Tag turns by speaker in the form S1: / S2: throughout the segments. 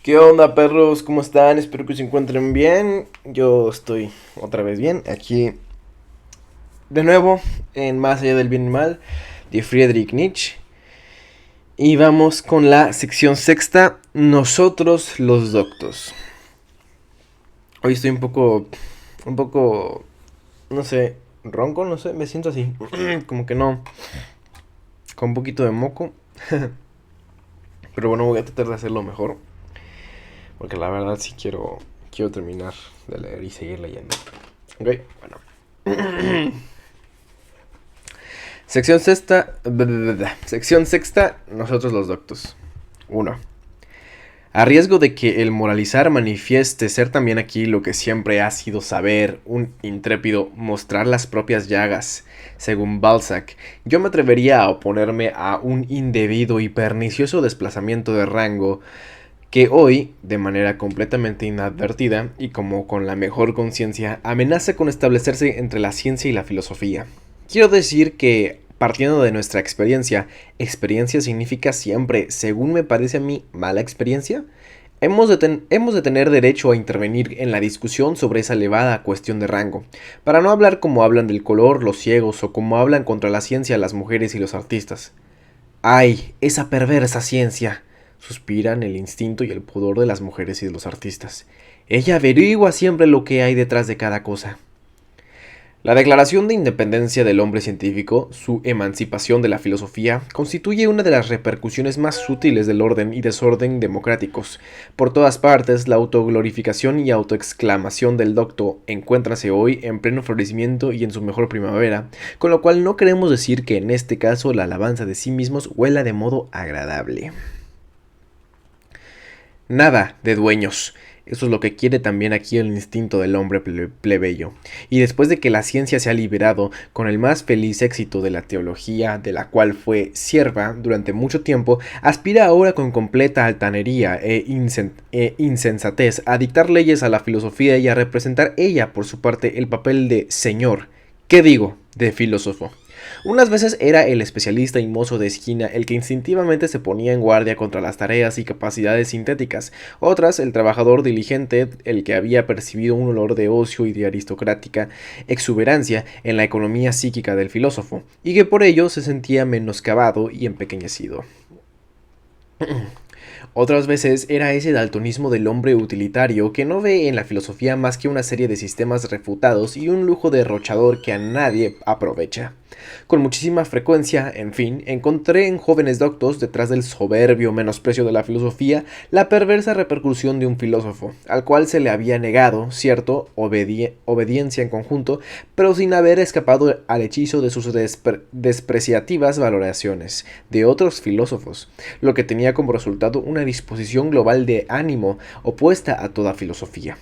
S1: ¿Qué onda, perros? ¿Cómo están? Espero que se encuentren bien. Yo estoy otra vez bien. Aquí de nuevo en Más allá del bien y mal de Friedrich Nietzsche. Y vamos con la sección sexta, Nosotros los Doctos. Hoy estoy un poco, no sé, ronco, no sé, me siento así. Como que no, con un poquito de moco. Pero bueno, voy a tratar de hacerlo mejor. Porque la verdad sí quiero terminar de leer y seguir leyendo. Ok, bueno. Sección sexta. Sección sexta. Nosotros los doctos. Uno. A riesgo de que el moralizar manifieste ser también aquí lo que siempre ha sido saber, un intrépido mostrar las propias llagas, según Balzac, yo me atrevería a oponerme a un indebido y pernicioso desplazamiento de rango que hoy, de manera completamente inadvertida y como con la mejor conciencia, amenaza con establecerse entre la ciencia y la filosofía. Quiero decir que, partiendo de nuestra experiencia, experiencia significa siempre, según me parece a mí, mala experiencia. Hemos de tener derecho a intervenir en la discusión sobre esa elevada cuestión de rango, para no hablar como hablan del color los ciegos o como hablan contra la ciencia las mujeres y los artistas. ¡Ay, esa perversa ciencia! Suspiran el instinto y el pudor de las mujeres y de los artistas. Ella averigua siempre lo que hay detrás de cada cosa. La declaración de independencia del hombre científico, su emancipación de la filosofía, constituye una de las repercusiones más sutiles del orden y desorden democráticos. Por todas partes, la autoglorificación y autoexclamación del docto encuéntrase hoy en pleno florecimiento y en su mejor primavera, con lo cual no queremos decir que en este caso la alabanza de sí mismos huela de modo agradable. Nada de dueños. Eso es lo que quiere también aquí el instinto del hombre plebeyo. Y después de que la ciencia se ha liberado con el más feliz éxito de la teología, de la cual fue sierva durante mucho tiempo, aspira ahora con completa altanería insensatez a dictar leyes a la filosofía y a representar ella, por su parte, el papel de señor. ¿Qué digo? De filósofo. Unas veces era el especialista y mozo de esquina el que instintivamente se ponía en guardia contra las tareas y capacidades sintéticas, otras el trabajador diligente el que había percibido un olor de ocio y de aristocrática exuberancia en la economía psíquica del filósofo, y que por ello se sentía menoscabado y empequeñecido. Otras veces era ese daltonismo del hombre utilitario que no ve en la filosofía más que una serie de sistemas refutados y un lujo derrochador que a nadie aprovecha. Con muchísima frecuencia, en fin, encontré en jóvenes doctos, detrás del soberbio menosprecio de la filosofía, la perversa repercusión de un filósofo, al cual se le había negado, cierto, obediencia en conjunto, pero sin haber escapado al hechizo de sus despreciativas valoraciones de otros filósofos, lo que tenía como resultado una disposición global de ánimo opuesta a toda filosofía.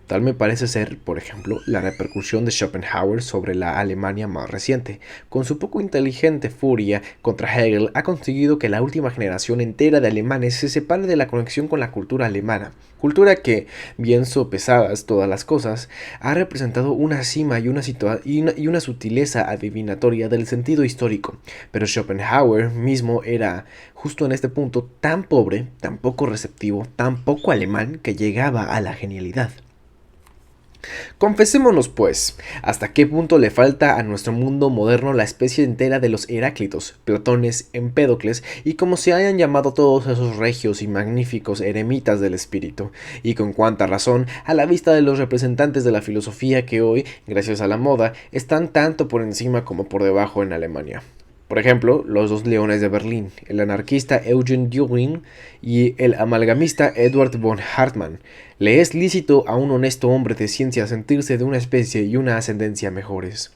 S1: Tal me parece ser, por ejemplo, la repercusión de Schopenhauer sobre la Alemania más reciente. Con su poco inteligente furia contra Hegel ha conseguido que la última generación entera de alemanes se separe de la conexión con la cultura alemana, cultura que, bien sopesadas todas las cosas, ha representado una cima y una sutileza adivinatoria del sentido histórico. Pero Schopenhauer mismo era, justo en este punto, tan pobre, tan poco receptivo, tan poco alemán que llegaba a la genialidad. Confesémonos, pues, hasta qué punto le falta a nuestro mundo moderno la especie entera de los Heráclitos, Platones, Empédocles y como se hayan llamado todos esos regios y magníficos eremitas del espíritu, y con cuánta razón a la vista de los representantes de la filosofía que hoy, gracias a la moda, están tanto por encima como por debajo en Alemania. Por ejemplo, los dos leones de Berlín, el anarquista Eugen Dühring y el amalgamista Edward von Hartmann. Le es lícito a un honesto hombre de ciencia sentirse de una especie y una ascendencia mejores.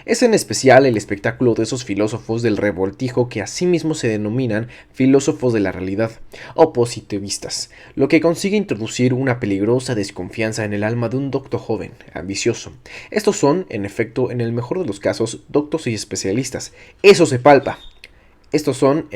S1: Es en especial el espectáculo de esos filósofos del revoltijo que asimismo se denominan filósofos de la realidad, o positivistas, lo que consigue introducir una peligrosa desconfianza en el alma de un docto joven, ambicioso. Estos son, en efecto, en el mejor de los casos, doctos y especialistas. Eso se palpa. Estos son,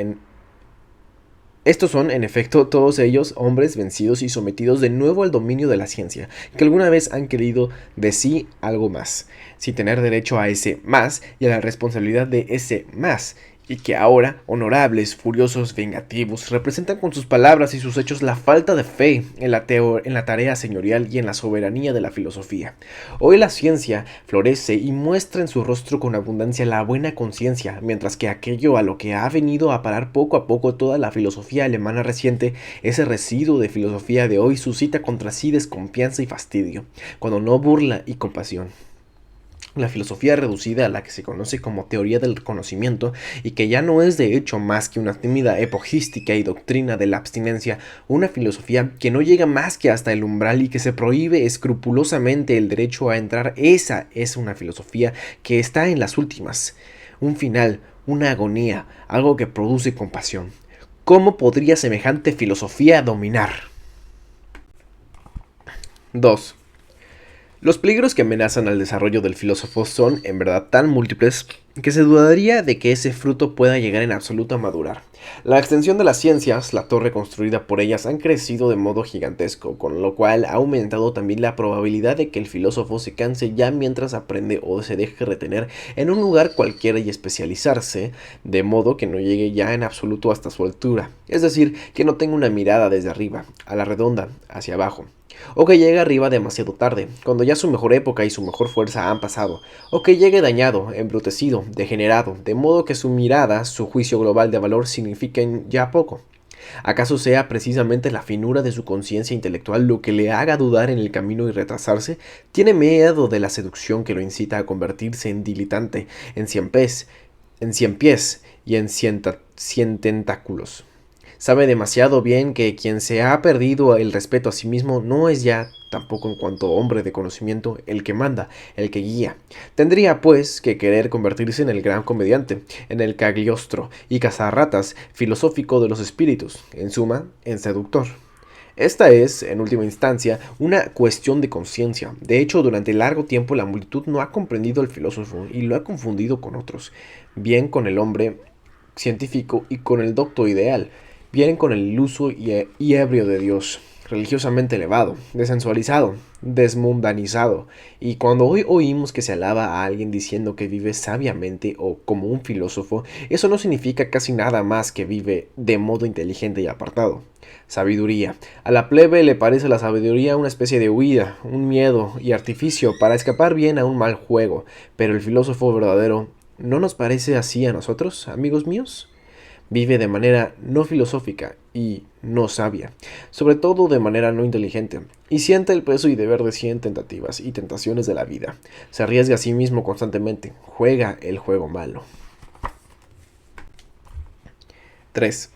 S1: en efecto, todos ellos hombres vencidos y sometidos de nuevo al dominio de la ciencia, que alguna vez han querido de sí algo más, sin tener derecho a ese más y a la responsabilidad de ese más, y que ahora, honorables, furiosos, vengativos, representan con sus palabras y sus hechos la falta de fe en la tarea señorial y en la soberanía de la filosofía. Hoy la ciencia florece y muestra en su rostro con abundancia la buena conciencia, mientras que aquello a lo que ha venido a parar poco a poco toda la filosofía alemana reciente, ese residuo de filosofía de hoy suscita contra sí desconfianza y fastidio, cuando no burla y compasión. La filosofía reducida a la que se conoce como teoría del conocimiento y que ya no es de hecho más que una tímida epogística y doctrina de la abstinencia, una filosofía que no llega más que hasta el umbral y que se prohíbe escrupulosamente el derecho a entrar, esa es una filosofía que está en las últimas, un final, una agonía, algo que produce compasión. ¿Cómo podría semejante filosofía dominar? 2. Los peligros que amenazan al desarrollo del filósofo son, en verdad, tan múltiples que se dudaría de que ese fruto pueda llegar en absoluto a madurar. La extensión de las ciencias, la torre construida por ellas, han crecido de modo gigantesco, con lo cual ha aumentado también la probabilidad de que el filósofo se canse ya mientras aprende o se deje retener en un lugar cualquiera y especializarse, de modo que no llegue ya en absoluto hasta su altura, es decir, que no tenga una mirada desde arriba, a la redonda, hacia abajo. O que llegue arriba demasiado tarde, cuando ya su mejor época y su mejor fuerza han pasado, o que llegue dañado, embrutecido, degenerado, de modo que su mirada, su juicio global de valor signifiquen ya poco. ¿Acaso sea precisamente la finura de su conciencia intelectual lo que le haga dudar en el camino y retrasarse? ¿Tiene miedo de la seducción que lo incita a convertirse en diletante, en cien pies y en cien tentáculos? Sabe demasiado bien que quien se ha perdido el respeto a sí mismo no es ya, tampoco en cuanto hombre de conocimiento, el que manda, el que guía. Tendría, pues, que querer convertirse en el gran comediante, en el Cagliostro y cazarratas filosófico de los espíritus, en suma, en seductor. Esta es, en última instancia, una cuestión de conciencia. De hecho, durante largo tiempo la multitud no ha comprendido al filósofo y lo ha confundido con otros, bien con el hombre científico y con el docto ideal, bien con el iluso y ebrio de Dios, religiosamente elevado, desensualizado, desmundanizado, y cuando hoy oímos que se alaba a alguien diciendo que vive sabiamente o como un filósofo, eso no significa casi nada más que vive de modo inteligente y apartado. Sabiduría. A la plebe le parece la sabiduría una especie de huida, un miedo y artificio para escapar bien a un mal juego, pero el filósofo verdadero, ¿no nos parece así a nosotros, amigos míos? Vive de manera no filosófica y no sabia, sobre todo de manera no inteligente, y siente el peso y deber de 100 tentativas y tentaciones de la vida. Se arriesga a sí mismo constantemente, juega el juego malo. 3.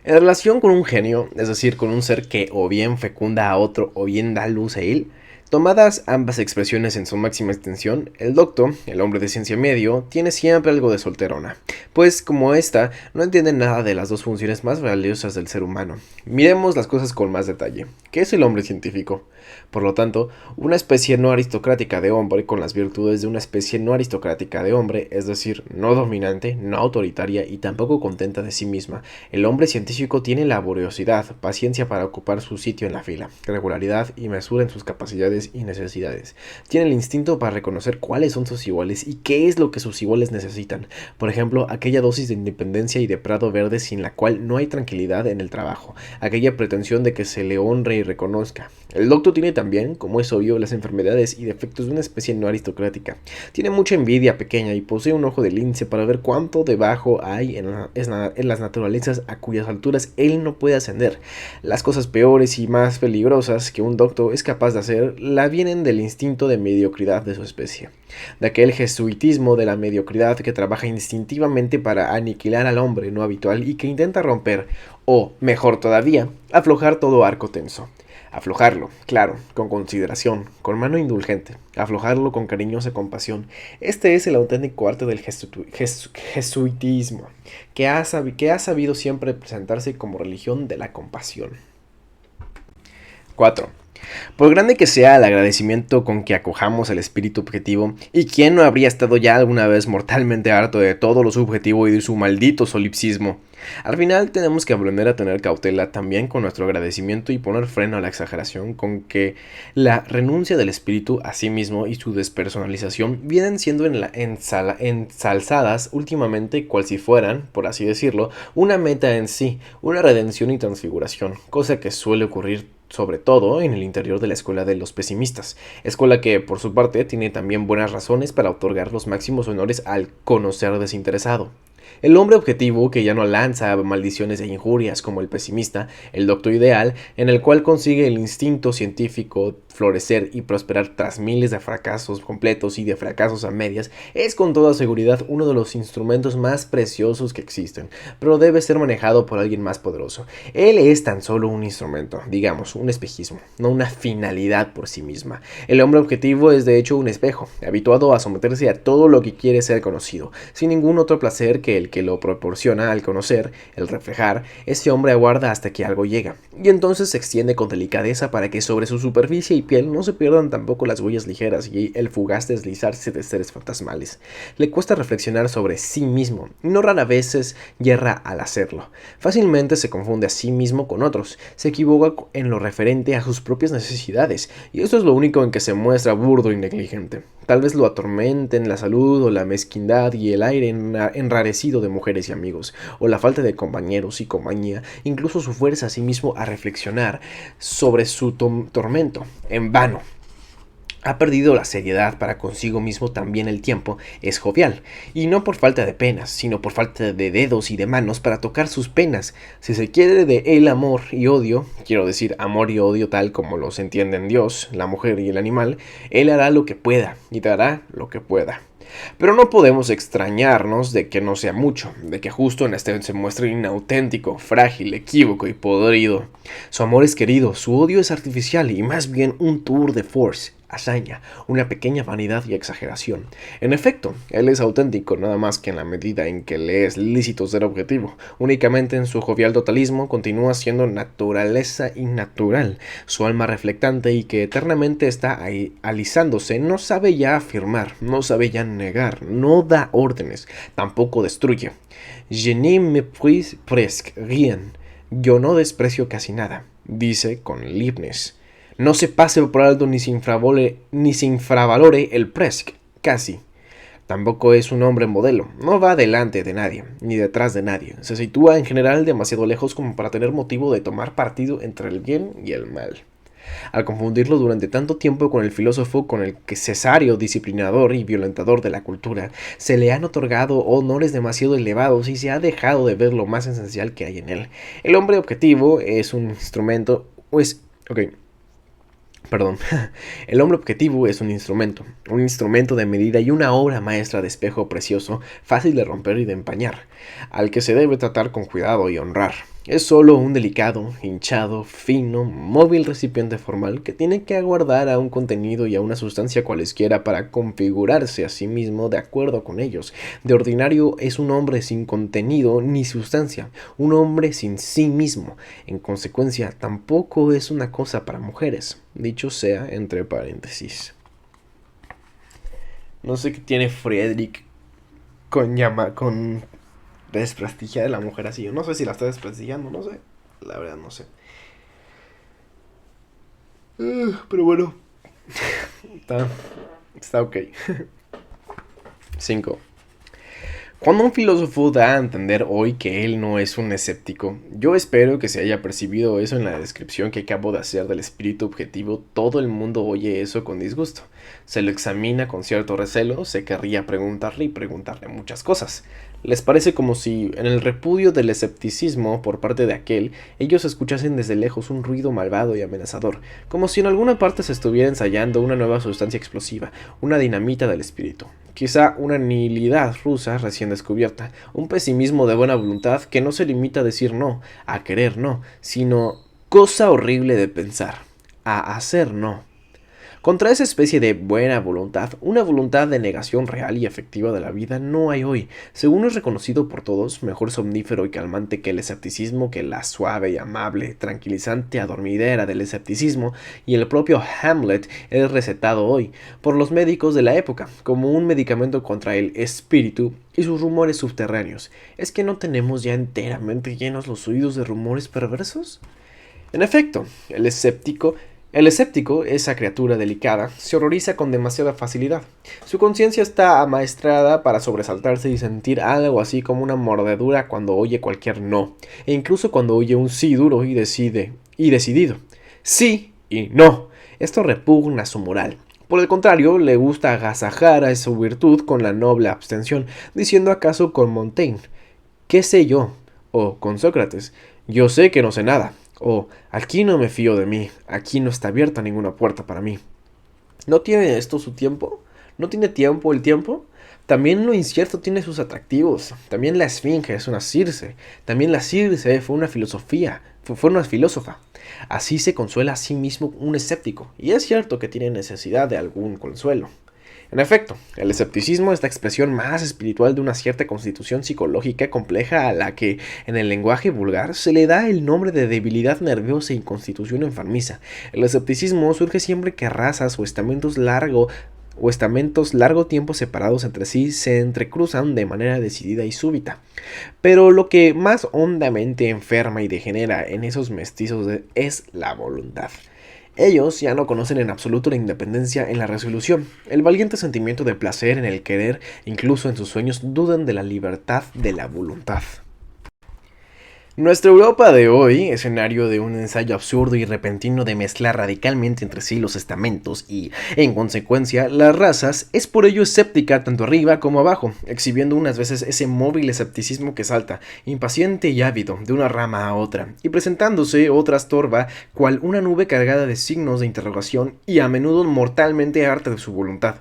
S1: En relación con un genio, es decir, con un ser que o bien fecunda a otro o bien da luz a él, tomadas ambas expresiones en su máxima extensión, el docto, el hombre de ciencia medio, tiene siempre algo de solterona, pues como ésta no entiende nada de las dos funciones más valiosas del ser humano. Miremos las cosas con más detalle. ¿Qué es el hombre científico? Por lo tanto, una especie no aristocrática de hombre con las virtudes de una especie no aristocrática de hombre, es decir, no dominante, no autoritaria y tampoco contenta de sí misma. El hombre científico tiene laboriosidad, paciencia para ocupar su sitio en la fila, regularidad y mesura en sus capacidades y necesidades. Tiene el instinto para reconocer cuáles son sus iguales y qué es lo que sus iguales necesitan. Por ejemplo, aquella dosis de independencia y de prado verde sin la cual no hay tranquilidad en el trabajo, aquella pretensión de que se le honre y reconozca. El doctor tiene también, como es obvio, las enfermedades y defectos de una especie no aristocrática. Tiene mucha envidia pequeña y posee un ojo de lince para ver cuánto debajo hay en las naturalezas a cuyas alturas él no puede ascender. Las cosas peores y más peligrosas que un doctor es capaz de hacer la vienen del instinto de mediocridad de su especie, de aquel jesuitismo de la mediocridad que trabaja instintivamente para aniquilar al hombre no habitual y que intenta romper, o, mejor todavía, aflojar todo arco tenso. Aflojarlo, claro, con consideración, con mano indulgente, aflojarlo con cariñosa compasión. Este es el auténtico arte del jesuitismo, que ha sabido siempre presentarse como religión de la compasión. 4. Por grande que sea el agradecimiento con que acojamos el espíritu objetivo, ¿y quién no habría estado ya alguna vez mortalmente harto de todo lo subjetivo y de su maldito solipsismo? Al final tenemos que aprender a tener cautela también con nuestro agradecimiento y poner freno a la exageración con que la renuncia del espíritu a sí mismo y su despersonalización vienen siendo ensalzadas últimamente cual si fueran, por así decirlo, una meta en sí, una redención y transfiguración, cosa que suele ocurrir sobre todo en el interior de la escuela de los pesimistas, escuela que por su parte tiene también buenas razones para otorgar los máximos honores al conocer desinteresado. El hombre objetivo, que ya no lanza maldiciones e injurias como el pesimista, el doctor ideal, en el cual consigue el instinto científico florecer y prosperar tras miles de fracasos completos y de fracasos a medias, es con toda seguridad uno de los instrumentos más preciosos que existen, pero debe ser manejado por alguien más poderoso. Él es tan solo un instrumento, digamos, un espejismo, no una finalidad por sí misma. El hombre objetivo es de hecho un espejo, habituado a someterse a todo lo que quiere ser conocido, sin ningún otro placer que el que lo proporciona al conocer, el reflejar. Ese hombre aguarda hasta que algo llega, y entonces se extiende con delicadeza para que sobre su superficie y piel no se pierdan tampoco las huellas ligeras y el fugaz deslizarse de seres fantasmales. Le cuesta reflexionar sobre sí mismo, y no rara vez yerra al hacerlo. Fácilmente se confunde a sí mismo con otros, se equivoca en lo referente a sus propias necesidades, y esto es lo único en que se muestra burdo y negligente. Tal vez lo atormenten la salud o la mezquindad y el aire enrarecido de mujeres y amigos, o la falta de compañeros y compañía, incluso su fuerza a sí mismo a reflexionar sobre su tormento. En vano. Ha perdido la seriedad para consigo mismo también el tiempo, es jovial, y no por falta de penas, sino por falta de dedos y de manos para tocar sus penas. Si se quiere de él amor y odio, quiero decir amor y odio tal como los entienden Dios, la mujer y el animal, él hará lo que pueda y dará lo que pueda. Pero no podemos extrañarnos de que no sea mucho, de que justo en este se muestre inauténtico, frágil, equívoco y podrido. Su amor es querido, su odio es artificial y más bien un tour de force, hazaña, una pequeña vanidad y exageración. En efecto, él es auténtico nada más que en la medida en que le es lícito ser objetivo. Únicamente en su jovial totalismo continúa siendo naturaleza innatural. Su alma reflectante y que eternamente está ahí alisándose no sabe ya afirmar, no sabe ya negar, no da órdenes, tampoco destruye. Je ne méprise presque rien. Yo no desprecio casi nada, dice con Leibniz. No se pase por alto ni se infravalore el presque, casi. Tampoco es un hombre modelo, no va delante de nadie, ni detrás de nadie. Se sitúa en general demasiado lejos como para tener motivo de tomar partido entre el bien y el mal. Al confundirlo durante tanto tiempo con el filósofo con el que cesario, disciplinador y violentador de la cultura, se le han otorgado honores demasiado elevados y se ha dejado de ver lo más esencial que hay en él. El hombre objetivo es un instrumento, el hombre objetivo es un instrumento de medida y una obra maestra de espejo precioso, fácil de romper y de empañar, al que se debe tratar con cuidado y honrar. Es solo un delicado, hinchado, fino, móvil recipiente formal que tiene que aguardar a un contenido y a una sustancia cualesquiera para configurarse a sí mismo de acuerdo con ellos. De ordinario es un hombre sin contenido ni sustancia, un hombre sin sí mismo. En consecuencia, tampoco es una cosa para mujeres, dicho sea entre paréntesis. No sé qué tiene Friedrich con desprestigiar a la mujer así. Yo no sé si la está desprestigiando, no sé. La verdad no sé. Pero bueno. Está ok. 5. Cuando un filósofo da a entender hoy que él no es un escéptico, yo espero que se haya percibido eso en la descripción que acabo de hacer del espíritu objetivo. Todo el mundo oye eso con disgusto. Se lo examina con cierto recelo, se querría preguntarle y preguntarle muchas cosas. Les parece como si, en el repudio del escepticismo por parte de aquel, ellos escuchasen desde lejos un ruido malvado y amenazador, como si en alguna parte se estuviera ensayando una nueva sustancia explosiva, una dinamita del espíritu. Quizá una nihilidad rusa recién descubierta, un pesimismo de buena voluntad que no se limita a decir no, a querer no, sino cosa horrible de pensar, a hacer no. Contra esa especie de buena voluntad, una voluntad de negación real y efectiva de la vida, no hay hoy. Según es reconocido por todos, mejor somnífero y calmante que el escepticismo, que la suave y amable, tranquilizante adormidera del escepticismo, y el propio Hamlet es recetado hoy por los médicos de la época como un medicamento contra el espíritu y sus rumores subterráneos. ¿Es que no tenemos ya enteramente llenos los oídos de rumores perversos? En efecto, el escéptico, esa criatura delicada, se horroriza con demasiada facilidad. Su conciencia está amaestrada para sobresaltarse y sentir algo así como una mordedura cuando oye cualquier no, e incluso cuando oye un sí duro y decidido. Sí y no. Esto repugna su moral. Por el contrario, le gusta agasajar a su virtud con la noble abstención, diciendo acaso con Montaigne, ¿qué sé yo? O con Sócrates, yo sé que no sé nada. O aquí no me fío de mí, aquí no está abierta ninguna puerta para mí. ¿No tiene esto su tiempo? ¿No tiene tiempo el tiempo? También lo incierto tiene sus atractivos. También la esfinge es una Circe. También la Circe fue una filósofa. Así se consuela a sí mismo un escéptico. Y es cierto que tiene necesidad de algún consuelo. En efecto, el escepticismo es la expresión más espiritual de una cierta constitución psicológica compleja a la que, en el lenguaje vulgar, se le da el nombre de debilidad nerviosa y constitución enfermiza. El escepticismo surge siempre que razas o estamentos largo tiempo separados entre sí se entrecruzan de manera decidida y súbita. Pero lo que más hondamente enferma y degenera en esos mestizos es la voluntad. Ellos ya no conocen en absoluto la independencia en la resolución, el valiente sentimiento de placer en el querer, incluso en sus sueños dudan de la libertad de la voluntad. Nuestra Europa de hoy, escenario de un ensayo absurdo y repentino de mezclar radicalmente entre sí los estamentos y, en consecuencia, las razas, es por ello escéptica tanto arriba como abajo, exhibiendo unas veces ese móvil escepticismo que salta, impaciente y ávido, de una rama a otra, y presentándose otras torva, cual una nube cargada de signos de interrogación y a menudo mortalmente harta de su voluntad.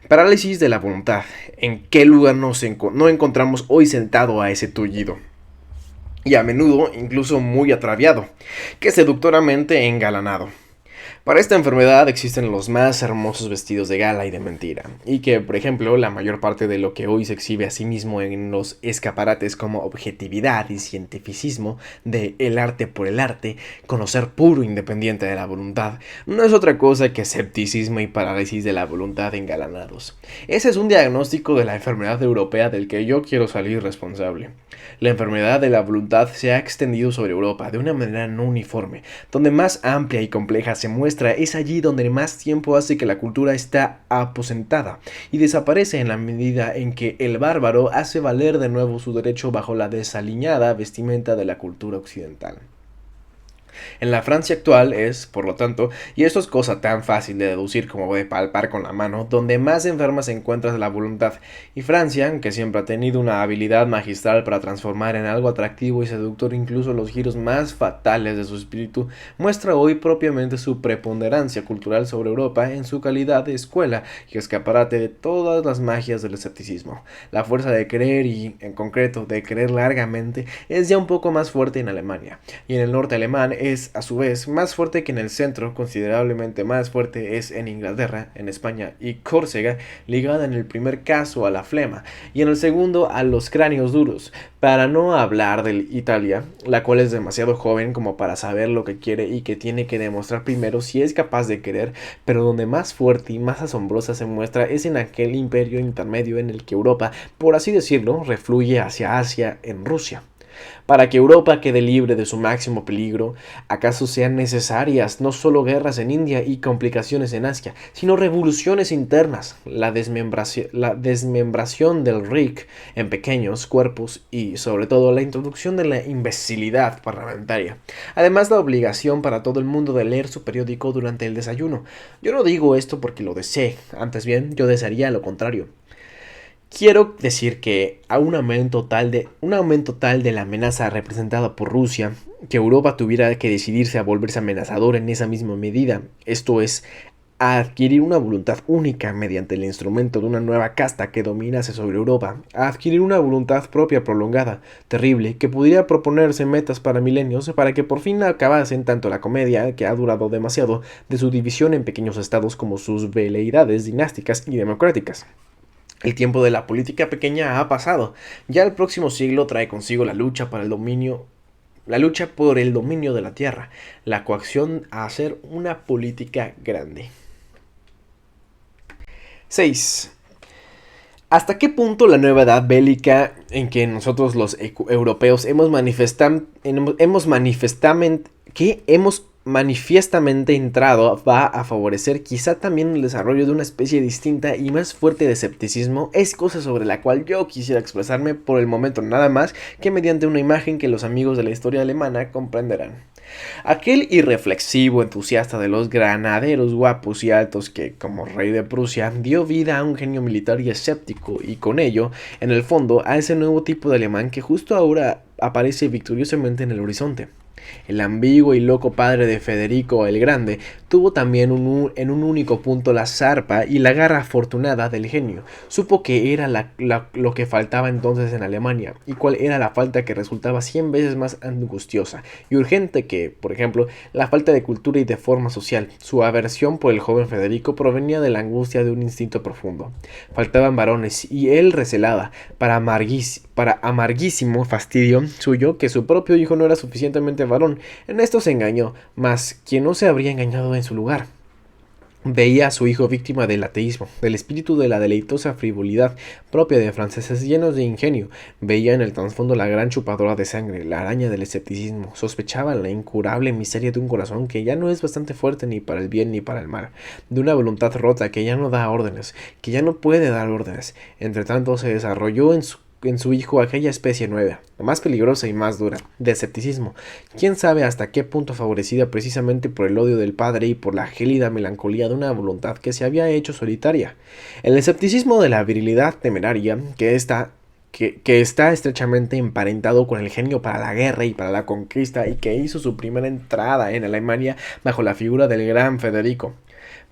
S1: Parálisis de la voluntad. ¿En qué lugar no encontramos hoy sentado a ese tullido? Y a menudo incluso muy atraviado, que seductoramente engalanado. Para esta enfermedad existen los más hermosos vestidos de gala y de mentira, y que, por ejemplo, la mayor parte de lo que hoy se exhibe a sí mismo en los escaparates como objetividad y cientificismo de el arte por el arte, conocer puro independiente de la voluntad, no es otra cosa que escepticismo y parálisis de la voluntad engalanados. Ese es un diagnóstico de la enfermedad europea del que yo quiero salir responsable. La enfermedad de la voluntad se ha extendido sobre Europa de una manera no uniforme, donde más amplia y compleja se muestra es allí donde más tiempo hace que la cultura está aposentada y desaparece en la medida en que el bárbaro hace valer de nuevo su derecho bajo la desaliñada vestimenta de la cultura occidental. En la Francia actual es, por lo tanto, y esto es cosa tan fácil de deducir como de palpar con la mano, donde más enferma se encuentra la voluntad, y Francia, que siempre ha tenido una habilidad magistral para transformar en algo atractivo y seductor incluso los giros más fatales de su espíritu, muestra hoy propiamente su preponderancia cultural sobre Europa en su calidad de escuela y escaparate de todas las magias del escepticismo. La fuerza de creer y, en concreto, de creer largamente, es ya un poco más fuerte en Alemania, y en el norte alemán es, a su vez, más fuerte que en el centro, considerablemente más fuerte es en Inglaterra, en España y Córcega, ligada en el primer caso a la flema, y en el segundo a los cráneos duros, para no hablar de Italia, la cual es demasiado joven como para saber lo que quiere y que tiene que demostrar primero si es capaz de querer, pero donde más fuerte y más asombrosa se muestra es en aquel imperio intermedio en el que Europa, por así decirlo, refluye hacia Asia en Rusia. Para que Europa quede libre de su máximo peligro, acaso sean necesarias no solo guerras en India y complicaciones en Asia, sino revoluciones internas, la desmembración del Reich en pequeños cuerpos y, sobre todo, la introducción de la imbecilidad parlamentaria. Además, la obligación para todo el mundo de leer su periódico durante el desayuno. Yo no digo esto porque lo desee, antes bien, yo desearía lo contrario. Quiero decir que a un aumento tal de la amenaza representada por Rusia, que Europa tuviera que decidirse a volverse amenazador en esa misma medida, esto es, a adquirir una voluntad única mediante el instrumento de una nueva casta que dominase sobre Europa, a adquirir una voluntad propia prolongada, terrible, que pudiera proponerse metas para milenios para que por fin acabasen tanto la comedia, que ha durado demasiado, de su división en pequeños estados como sus veleidades dinásticas y democráticas. El tiempo de la política pequeña ha pasado. Ya el próximo siglo trae consigo la lucha por el dominio de la tierra, la coacción a hacer una política grande. 6. ¿Hasta qué punto la nueva edad bélica en que nosotros los europeos hemos manifiestamente entrado va a favorecer quizá también el desarrollo de una especie distinta y más fuerte de escepticismo? Es cosa sobre la cual yo quisiera expresarme por el momento nada más que mediante una imagen que los amigos de la historia alemana comprenderán. Aquel irreflexivo entusiasta de los granaderos guapos y altos que, como rey de Prusia, dio vida a un genio militar y escéptico y con ello, en el fondo, a ese nuevo tipo de alemán que justo ahora aparece victoriosamente en el horizonte. El ambiguo y loco padre de Federico el Grande tuvo también en un único punto la zarpa y la garra afortunada del genio. Supo que era lo que faltaba entonces en Alemania y cuál era la falta que resultaba 100 veces más angustiosa y urgente que, por ejemplo, la falta de cultura y de forma social. Su aversión por el joven Federico provenía de la angustia de un instinto profundo. Faltaban varones y él recelaba, para amarguísimo fastidio suyo, que su propio hijo no era suficientemente varón. En esto se engañó, mas quien no se habría engañado en su lugar. Veía a su hijo víctima del ateísmo, del espíritu de la deleitosa frivolidad propia de franceses llenos de ingenio. Veía en el trasfondo la gran chupadora de sangre, la araña del escepticismo. Sospechaba la incurable miseria de un corazón que ya no es bastante fuerte ni para el bien ni para el mal, de una voluntad rota que ya no da órdenes, que ya no puede dar órdenes. Entre tanto se desarrolló en su hijo aquella especie nueva, más peligrosa y más dura, de escepticismo. Quién sabe hasta qué punto favorecida precisamente por el odio del padre y por la gélida melancolía de una voluntad que se había hecho solitaria. El escepticismo de la virilidad temeraria que está estrechamente emparentado con el genio para la guerra y para la conquista y que hizo su primera entrada en Alemania bajo la figura del gran Federico.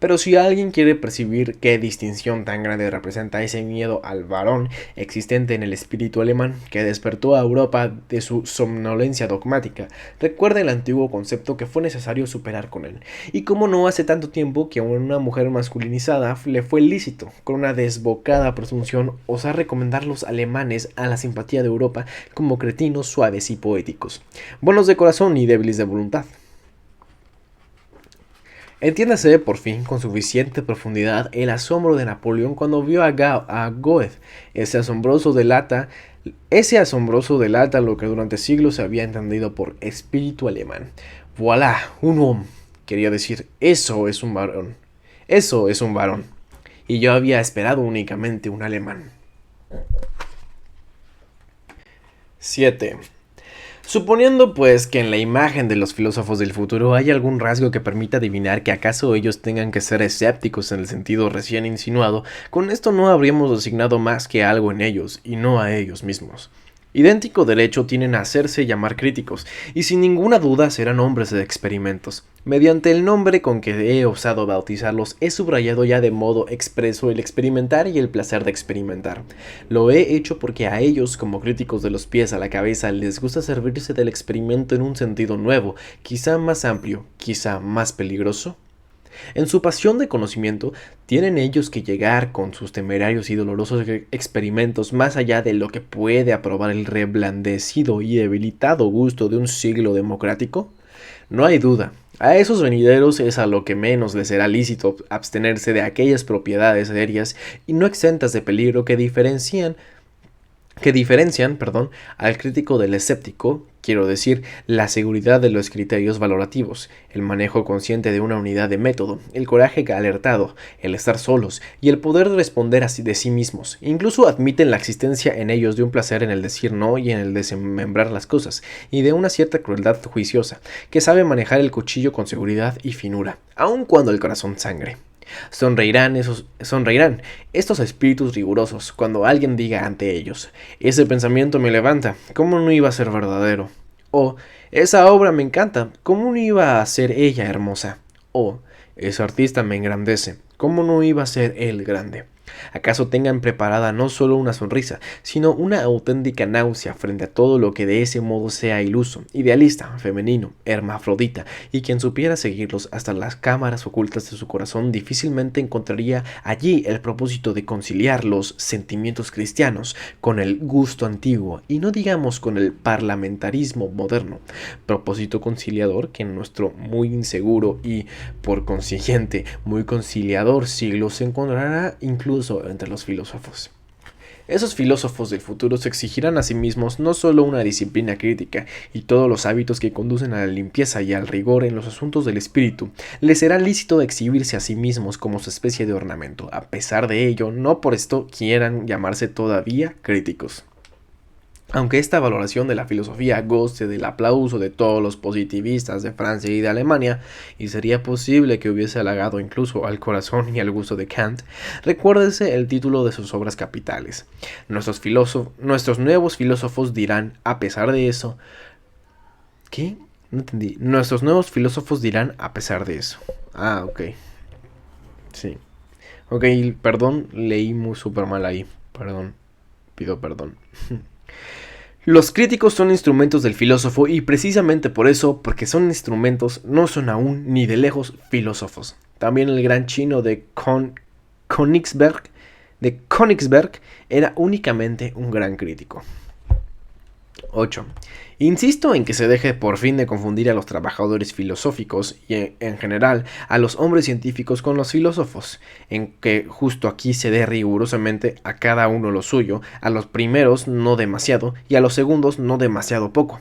S1: Pero si alguien quiere percibir qué distinción tan grande representa ese miedo al varón existente en el espíritu alemán que despertó a Europa de su somnolencia dogmática, recuerda el antiguo concepto que fue necesario superar con él, y cómo no hace tanto tiempo que a una mujer masculinizada le fue lícito, con una desbocada presunción, osar recomendar los alemanes a la simpatía de Europa como cretinos suaves y poéticos, buenos de corazón y débiles de voluntad. Entiéndase por fin con suficiente profundidad el asombro de Napoleón cuando vio a Goethe. Ese asombroso delata lo que durante siglos se había entendido por espíritu alemán. Voilà, un homme. Quería decir, eso es un varón. Eso es un varón. Y yo había esperado únicamente un alemán. 7. Suponiendo pues que en la imagen de los filósofos del futuro hay algún rasgo que permita adivinar que acaso ellos tengan que ser escépticos en el sentido recién insinuado, con esto no habríamos designado más que algo en ellos y no a ellos mismos. Idéntico derecho tienen a hacerse llamar críticos, y sin ninguna duda serán hombres de experimentos. Mediante el nombre con que he osado bautizarlos, he subrayado ya de modo expreso el experimentar y el placer de experimentar. Lo he hecho porque a ellos, como críticos de los pies a la cabeza, les gusta servirse del experimento en un sentido nuevo, quizá más amplio, quizá más peligroso. En su pasión de conocimiento, tienen ellos que llegar con sus temerarios y dolorosos experimentos más allá de lo que puede aprobar el reblandecido y debilitado gusto de un siglo democrático. No hay duda, a esos venideros es a lo que menos les será lícito abstenerse de aquellas propiedades serias y no exentas de peligro que diferencian, al crítico del escéptico, quiero decir, la seguridad de los criterios valorativos, el manejo consciente de una unidad de método, el coraje alertado, el estar solos y el poder responder así de sí mismos. Incluso admiten la existencia en ellos de un placer en el decir no y en el desmembrar las cosas, y de una cierta crueldad juiciosa, que sabe manejar el cuchillo con seguridad y finura, aun cuando el corazón sangre. Sonreirán estos espíritus rigurosos cuando alguien diga ante ellos: ese pensamiento me levanta, ¿cómo no iba a ser verdadero? O esa obra me encanta, ¿cómo no iba a ser ella hermosa? Oh, ese artista me engrandece. ¿Cómo no iba a ser él grande? ¿Acaso tengan preparada no solo una sonrisa, sino una auténtica náusea frente a todo lo que de ese modo sea iluso, idealista, femenino, hermafrodita, y quien supiera seguirlos hasta las cámaras ocultas de su corazón difícilmente encontraría allí el propósito de conciliar los sentimientos cristianos con el gusto antiguo, y no digamos con el parlamentarismo moderno, propósito conciliador que en nuestro muy inseguro y, por consiguiente, muy conciliador siglo se encontrará incluso entre los filósofos. Esos filósofos del futuro se exigirán a sí mismos no solo una disciplina crítica y todos los hábitos que conducen a la limpieza y al rigor en los asuntos del espíritu, les será lícito exhibirse a sí mismos como su especie de ornamento. A pesar de ello, no por esto quieran llamarse todavía críticos. Aunque esta valoración de la filosofía goce del aplauso de todos los positivistas de Francia y de Alemania, y sería posible que hubiese halagado incluso al corazón y al gusto de Kant, recuérdese el título de sus obras capitales. Nuestros nuevos filósofos dirán, a pesar de eso... ¿Qué? No entendí. Nuestros nuevos filósofos dirán, a pesar de eso. Ah, ok. Sí. Ok, perdón, leí muy súper mal ahí. Perdón. Pido perdón. Los críticos son instrumentos del filósofo y precisamente por eso, porque son instrumentos, no son aún ni de lejos filósofos. También el gran chino de Königsberg era únicamente un gran crítico. 8. Insisto en que se deje por fin de confundir a los trabajadores filosóficos y en general a los hombres científicos con los filósofos, en que justo aquí se dé rigurosamente a cada uno lo suyo, a los primeros no demasiado y a los segundos no demasiado poco.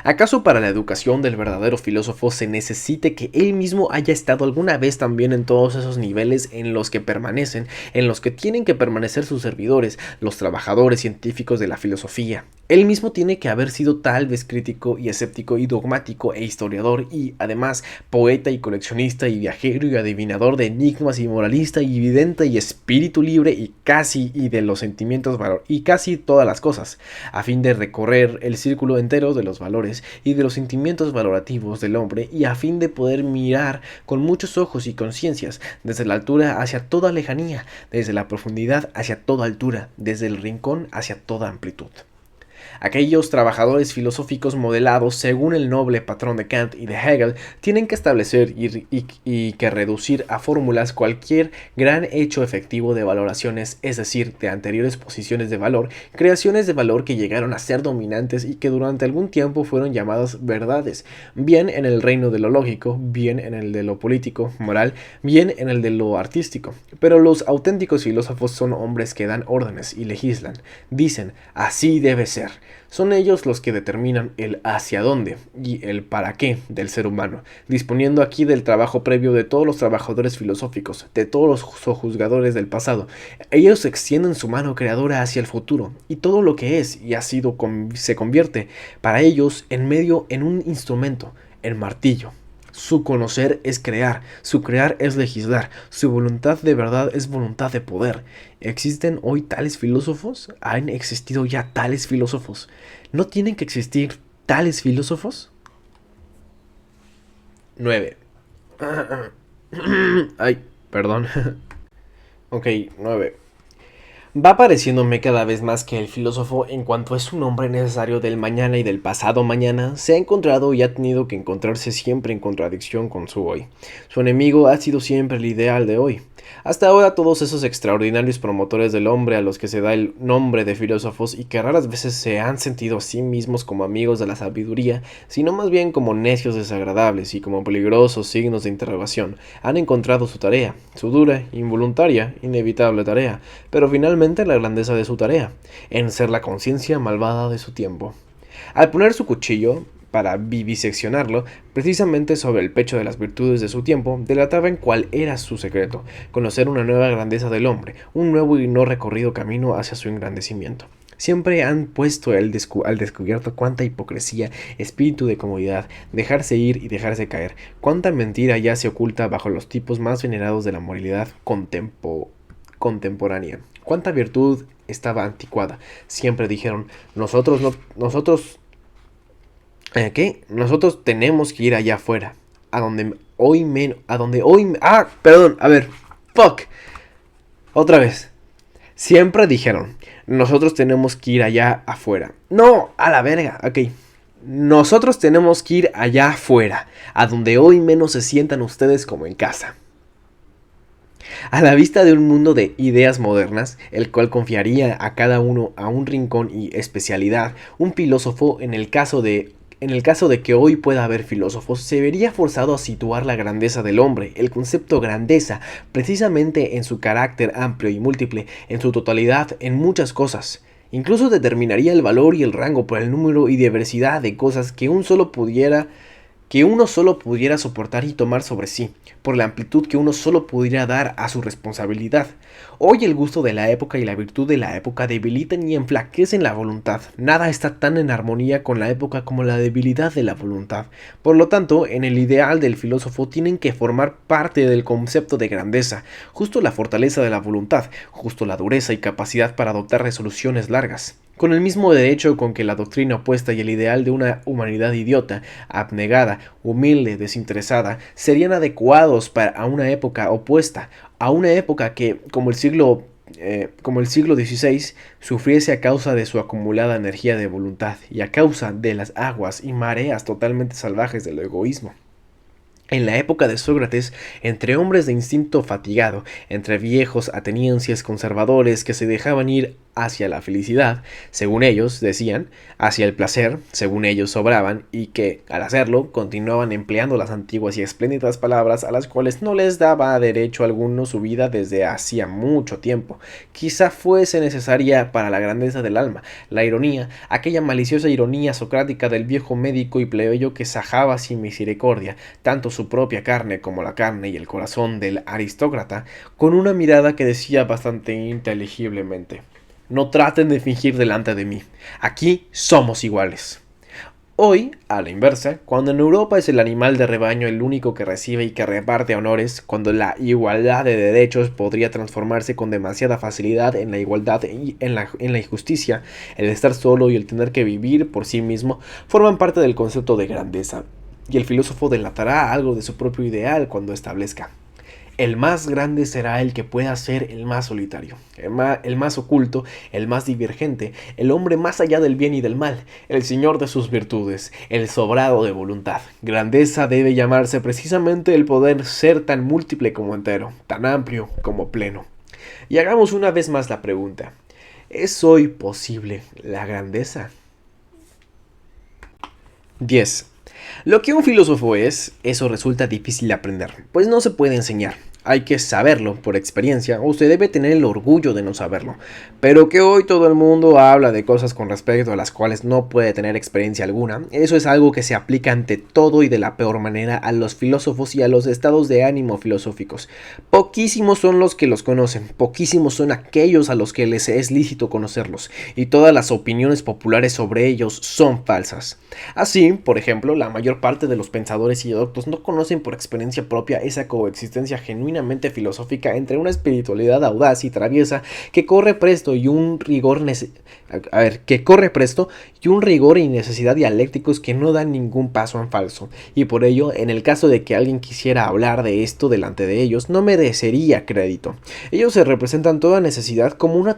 S1: ¿Acaso para la educación del verdadero filósofo se necesite que él mismo haya estado alguna vez también en todos esos niveles en los que tienen que permanecer sus servidores, los trabajadores científicos de la filosofía? Él mismo tiene que haber sido tal vez crítico y escéptico y dogmático e historiador y, además, poeta y coleccionista y viajero y adivinador de enigmas y moralista y vidente y espíritu libre y de los sentimientos y casi todas las cosas, a fin de recorrer el círculo entero de los valores y de los sentimientos valorativos del hombre y a fin de poder mirar con muchos ojos y conciencias desde la altura hacia toda lejanía, desde la profundidad hacia toda altura, desde el rincón hacia toda amplitud. Aquellos trabajadores filosóficos modelados según el noble patrón de Kant y de Hegel tienen que establecer y que reducir a fórmulas cualquier gran hecho efectivo de valoraciones, es decir, de anteriores posiciones de valor, creaciones de valor que llegaron a ser dominantes y que durante algún tiempo fueron llamadas verdades, bien en el reino de lo lógico, bien en el de lo político, moral, bien en el de lo artístico. Pero los auténticos filósofos son hombres que dan órdenes y legislan, dicen, así debe ser. Son ellos los que determinan el hacia dónde y el para qué del ser humano, disponiendo aquí del trabajo previo de todos los trabajadores filosóficos, de todos los sojuzgadores del pasado. Ellos extienden su mano creadora hacia el futuro, y todo lo que es y ha sido se convierte para ellos en un instrumento, el martillo. Su conocer es crear, su crear es legislar, su voluntad de verdad es voluntad de poder. ¿Existen hoy tales filósofos? ¿Han existido ya tales filósofos? ¿No tienen que existir tales filósofos? 9. Ay, perdón. Ok, 9. Va pareciéndome cada vez más que el filósofo, en cuanto es un hombre necesario del mañana y del pasado mañana, se ha encontrado y ha tenido que encontrarse siempre en contradicción con su hoy. Su enemigo ha sido siempre el ideal de hoy. Hasta ahora todos esos extraordinarios promotores del hombre a los que se da el nombre de filósofos y que raras veces se han sentido a sí mismos como amigos de la sabiduría, sino más bien como necios desagradables y como peligrosos signos de interrogación, han encontrado su tarea, su dura, involuntaria, inevitable tarea, pero finalmente la grandeza de su tarea, en ser la conciencia malvada de su tiempo. Al poner su cuchillo, para viviseccionarlo, precisamente sobre el pecho de las virtudes de su tiempo, delataba en cuál era su secreto, conocer una nueva grandeza del hombre, un nuevo y no recorrido camino hacia su engrandecimiento. Siempre han puesto al descubierto cuánta hipocresía, espíritu de comodidad, dejarse ir y dejarse caer, cuánta mentira ya se oculta bajo los tipos más venerados de la moralidad contemporánea, cuánta virtud estaba anticuada. Siempre dijeron, nosotros tenemos que ir allá afuera, a donde Otra vez. Siempre dijeron, nosotros tenemos que ir allá afuera. No, a la verga, ok. Nosotros tenemos que ir allá afuera, a donde hoy menos se sientan ustedes como en casa. A la vista de un mundo de ideas modernas, el cual confiaría a cada uno a un rincón y especialidad, un filósofo, en el caso de que hoy pueda haber filósofos, se vería forzado a situar la grandeza del hombre, el concepto grandeza, precisamente en su carácter amplio y múltiple, en su totalidad, en muchas cosas. Incluso determinaría el valor y el rango por el número y diversidad de cosas que uno solo pudiera soportar y tomar sobre sí, por la amplitud que uno solo pudiera dar a su responsabilidad. Hoy el gusto de la época y la virtud de la época debilitan y enflaquecen la voluntad. Nada está tan en armonía con la época como la debilidad de la voluntad. Por lo tanto, en el ideal del filósofo tienen que formar parte del concepto de grandeza, justo la fortaleza de la voluntad, justo la dureza y capacidad para adoptar resoluciones largas. Con el mismo derecho con que la doctrina opuesta y el ideal de una humanidad idiota, abnegada, humilde, desinteresada, serían adecuados a una época opuesta, a una época que, como el siglo XVI, sufriese a causa de su acumulada energía de voluntad y a causa de las aguas y mareas totalmente salvajes del egoísmo. En la época de Sócrates, entre hombres de instinto fatigado, entre viejos atenienses conservadores que se dejaban ir hacia la felicidad, según ellos decían, hacia el placer, según ellos sobraban, y que, al hacerlo, continuaban empleando las antiguas y espléndidas palabras a las cuales no les daba derecho alguno su vida desde hacía mucho tiempo. Quizá fuese necesaria para la grandeza del alma, la ironía, aquella maliciosa ironía socrática del viejo médico y plebeyo que sajaba sin misericordia, tanto su propia carne como la carne y el corazón del aristócrata, con una mirada que decía bastante inteligiblemente: no traten de fingir delante de mí. Aquí somos iguales. Hoy, a la inversa, cuando en Europa es el animal de rebaño el único que recibe y que reparte honores, cuando la igualdad de derechos podría transformarse con demasiada facilidad en la igualdad y en la injusticia, el estar solo y el tener que vivir por sí mismo forman parte del concepto de grandeza, y el filósofo delatará algo de su propio ideal cuando establezca: el más grande será el que pueda ser el más solitario, el más oculto, el más divergente, el hombre más allá del bien y del mal, el señor de sus virtudes, el sobrado de voluntad. Grandeza debe llamarse precisamente el poder ser tan múltiple como entero, tan amplio como pleno. Y hagamos una vez más la pregunta: ¿es hoy posible la grandeza? 10. Lo que un filósofo es, eso resulta difícil de aprender, pues no se puede enseñar. Hay que saberlo por experiencia, o se debe tener el orgullo de no saberlo. Pero que hoy todo el mundo habla de cosas con respecto a las cuales no puede tener experiencia alguna, eso es algo que se aplica ante todo y de la peor manera a los filósofos y a los estados de ánimo filosóficos. Poquísimos son los que los conocen, poquísimos son aquellos a los que les es lícito conocerlos, y todas las opiniones populares sobre ellos son falsas. Así, por ejemplo, la mayor parte de los pensadores y doctos no conocen por experiencia propia esa coexistencia genuina filosófica entre una espiritualidad audaz y traviesa que corre presto y un rigor y necesidad dialécticos que no dan ningún paso en falso, y por ello, en el caso de que alguien quisiera hablar de esto delante de ellos, no merecería crédito. Ellos se representan toda necesidad como una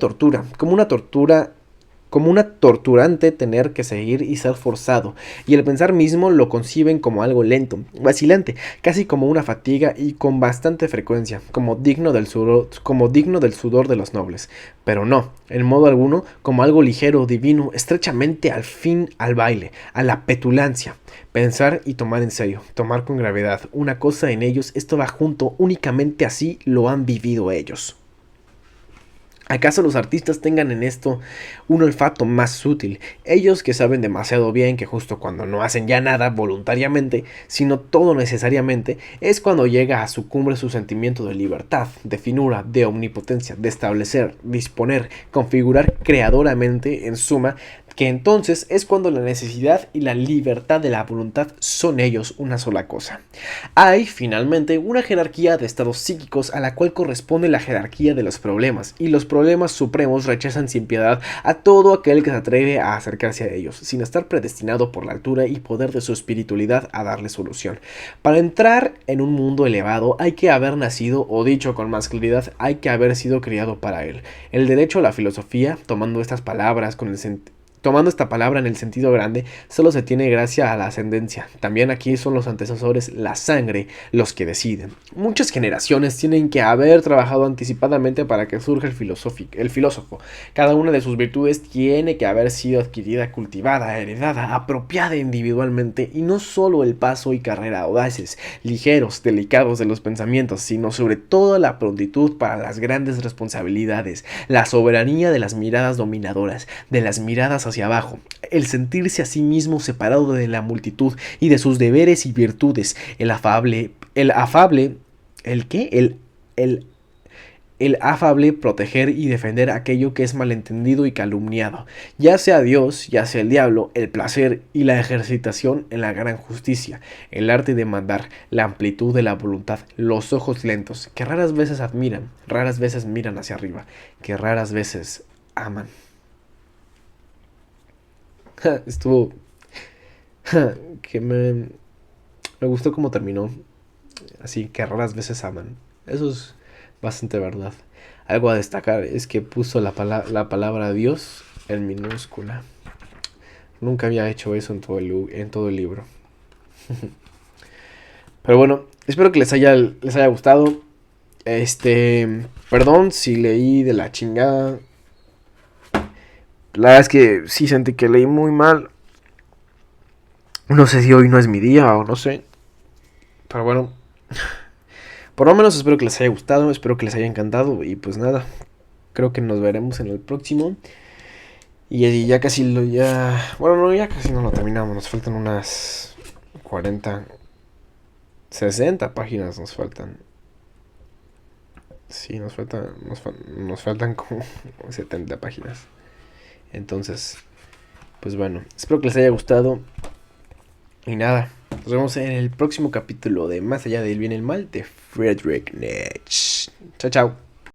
S1: torturante tener que seguir y ser forzado, y el pensar mismo lo conciben como algo lento, vacilante, casi como una fatiga y con bastante frecuencia, como digno del sudor de los nobles, pero no, en modo alguno, como algo ligero, divino, estrechamente al fin al baile, a la petulancia. Pensar y tomar en serio, tomar con gravedad una cosa en ellos, esto va junto, únicamente así lo han vivido ellos. ¿Acaso los artistas tengan en esto un olfato más sutil? Ellos que saben demasiado bien que justo cuando no hacen ya nada voluntariamente, sino todo necesariamente, es cuando llega a su cumbre su sentimiento de libertad, de finura, de omnipotencia, de establecer, disponer, configurar creadoramente, en suma, que entonces es cuando la necesidad y la libertad de la voluntad son ellos una sola cosa. Hay, finalmente, una jerarquía de estados psíquicos a la cual corresponde la jerarquía de los problemas, y los problemas problemas supremos rechazan sin piedad a todo aquel que se atreve a acercarse a ellos, sin estar predestinado por la altura y poder de su espiritualidad a darle solución. Para entrar en un mundo elevado hay que haber nacido, o dicho con más claridad, hay que haber sido criado para él. El derecho a la filosofía, tomando estas palabras con el Tomando esta palabra en el sentido grande, solo se tiene gracia a la ascendencia. También aquí son los antecesores, la sangre, los que deciden. Muchas generaciones tienen que haber trabajado anticipadamente para que surja el filósofo. Cada una de sus virtudes tiene que haber sido adquirida, cultivada, heredada, apropiada individualmente, y no solo el paso y carrera audaces, ligeros, delicados de los pensamientos, sino sobre todo la prontitud para las grandes responsabilidades, la soberanía de las miradas dominadoras, de las miradas hacia abajo, el sentirse a sí mismo separado de la multitud y de sus deberes y virtudes, el afable, el afable proteger y defender aquello que es malentendido y calumniado, ya sea Dios, ya sea el diablo, el placer y la ejercitación en la gran justicia, el arte de mandar, la amplitud de la voluntad, los ojos lentos, que raras veces admiran, raras veces miran hacia arriba, que raras veces aman. Estuvo... que me gustó cómo terminó. Así que raras veces aman. Eso es bastante verdad. Algo a destacar es que puso la palabra Dios en minúscula. Nunca había hecho eso en todo el libro. Pero bueno, espero que les haya gustado. Perdón si leí de la chingada. La verdad es que sí sentí que leí muy mal. No sé si hoy no es mi día o no sé. Pero bueno. Por lo menos espero que les haya gustado. Espero que les haya encantado. Y pues nada. Creo que nos veremos en el próximo. Y ya casi Bueno, no, ya casi no lo terminamos. Nos faltan unas 40... 60 páginas nos faltan. Sí, nos faltan como 70 páginas. Entonces, pues bueno, espero que les haya gustado. Y nada, nos vemos en el próximo capítulo de Más allá del bien y el mal de Friedrich Nietzsche. Chao, chao.